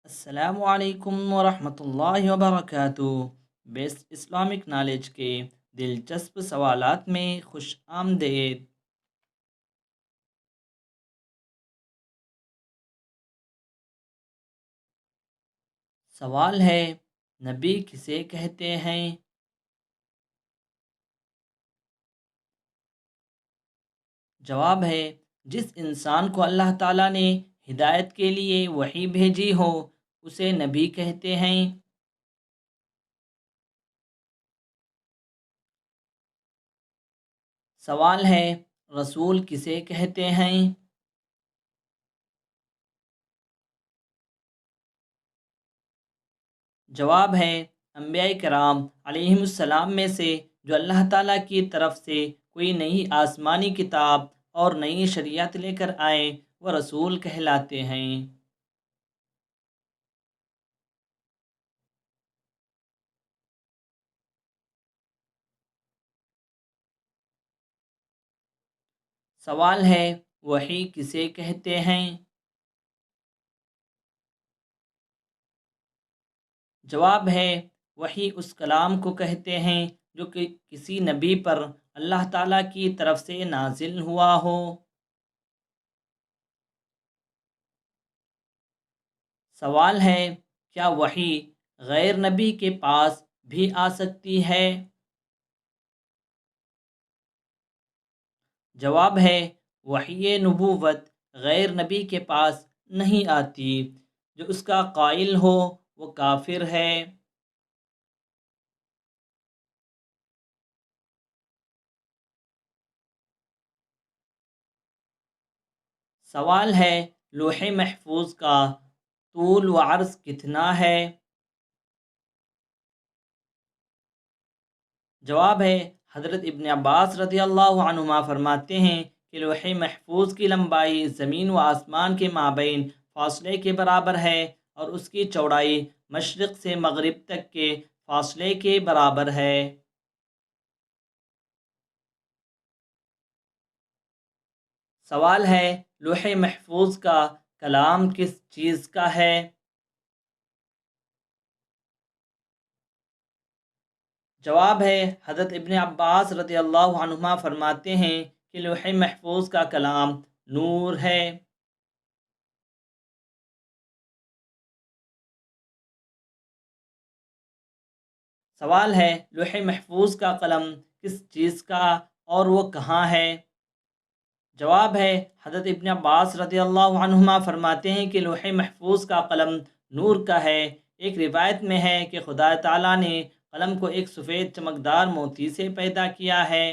السلام علیکم ورحمۃ اللہ وبرکاتہ۔ بیسٹ اسلامک نالج کے دلچسپ سوالات میں خوش آمدید۔ سوال ہے، نبی کسے کہتے ہیں؟ جواب ہے، جس انسان کو اللہ تعالیٰ نے ہدایت کے لیے وحی بھیجی ہو اسے نبی کہتے ہیں۔ سوال ہے، رسول کسے کہتے ہیں؟ جواب ہے، انبیاء کرام علیہم السلام میں سے جو اللہ تعالیٰ کی طرف سے کوئی نئی آسمانی کتاب اور نئی شریعت لے کر آئے وہ رسول کہلاتے ہیں۔ سوال ہے، وحی کسے کہتے ہیں؟ جواب ہے، وحی اس کلام کو کہتے ہیں جو کہ کسی نبی پر اللہ تعالیٰ کی طرف سے نازل ہوا ہو۔ سوال ہے، کیا وحی غیر نبی کے پاس بھی آ سکتی ہے؟ جواب ہے، وحی نبوت غیر نبی کے پاس نہیں آتی، جو اس کا قائل ہو وہ کافر ہے۔ سوال ہے، لوح محفوظ کا طول و عرض کتنا ہے؟ جواب ہے، حضرت ابن عباس رضی اللہ عنہما فرماتے ہیں کہ لوح محفوظ کی لمبائی زمین و آسمان کے مابین فاصلے کے برابر ہے اور اس کی چوڑائی مشرق سے مغرب تک کے فاصلے کے برابر ہے۔ سوال ہے، لوح محفوظ کا کلام کس چیز کا ہے؟ جواب ہے، حضرت ابن عباس رضی اللہ عنہما فرماتے ہیں کہ لوح محفوظ کا کلام نور ہے۔ سوال ہے، لوح محفوظ کا قلم کس چیز کا اور وہ کہاں ہے؟ جواب ہے، حضرت ابن عباس رضی اللہ عنہما فرماتے ہیں کہ لوح محفوظ کا قلم نور کا ہے۔ ایک روایت میں ہے کہ خدا تعالیٰ نے قلم کو ایک سفید چمکدار موتی سے پیدا کیا ہے۔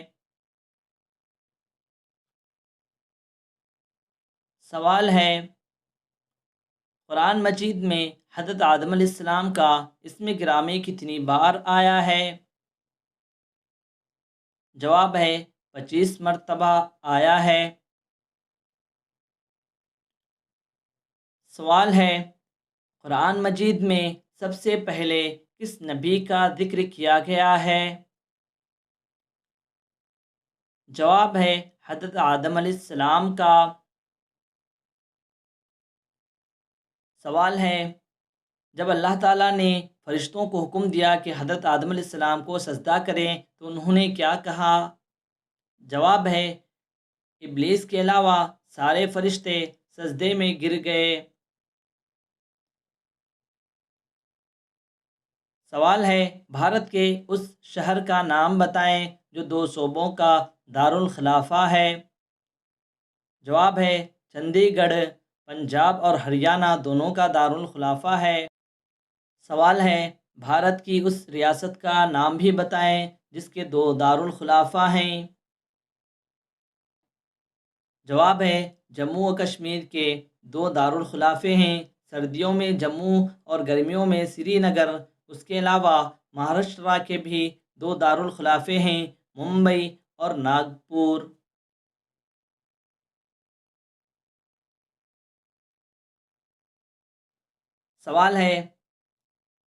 سوال ہے، قرآن مجید میں حضرت آدم علیہ السلام کا اسم گرامی کتنی بار آیا ہے؟ جواب ہے، 25 مرتبہ آیا ہے۔ سوال ہے، قرآن مجید میں سب سے پہلے کس نبی کا ذکر کیا گیا ہے؟ جواب ہے، حضرت آدم علیہ السلام کا۔ سوال ہے، جب اللہ تعالیٰ نے فرشتوں کو حکم دیا کہ حضرت آدم علیہ السلام کو سجدہ کریں تو انہوں نے کیا کہا؟ جواب ہے، ابلیس کے علاوہ سارے فرشتے سجدے میں گر گئے۔ سوال ہے، بھارت کے اس شہر کا نام بتائیں جو 2 صوبوں کا دارالخلافہ ہے۔ جواب ہے، چندی گڑھ پنجاب اور ہریانہ دونوں کا دارالخلافہ ہے۔ سوال ہے، بھارت کی اس ریاست کا نام بھی بتائیں جس کے 2 دارالخلافہ ہیں۔ جواب ہے، جموں و کشمیر کے 2 دارالخلافے ہیں، سردیوں میں جموں اور گرمیوں میں سری نگر۔ اس کے علاوہ مہاراشٹرا کے بھی 2 دارالخلافے ہیں، ممبئی اور ناگپور۔ سوال ہے،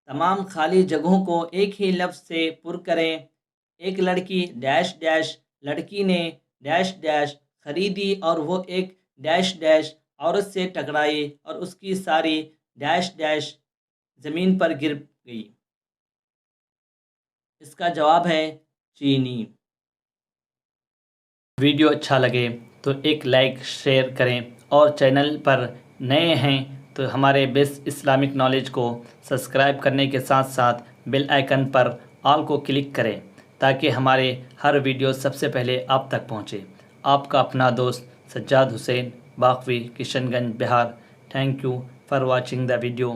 تمام خالی جگہوں کو ایک ہی لفظ سے پر کریں۔ ایک لڑکی ڈیش ڈیش لڑکی نے ڈیش ڈیش خریدی اور وہ ایک ڈیش ڈیش عورت سے ٹکرائی اور اس کی ساری ڈیش ڈیش زمین پر گر گئی؟ اس کا جواب ہے چینی۔ ویڈیو اچھا لگے تو ایک لائک شیئر کریں، اور چینل پر نئے ہیں تو ہمارے بیس اسلامک نالج کو سبسکرائب کرنے کے ساتھ ساتھ بیل آئیکن پر آل کو کلک کریں تاکہ ہمارے ہر ویڈیو سب سے پہلے آپ تک پہنچے۔ آپ کا اپنا دوست Sajjad Hussain, Baqvi, Kishanganj, Bihar. Thank you for watching the video.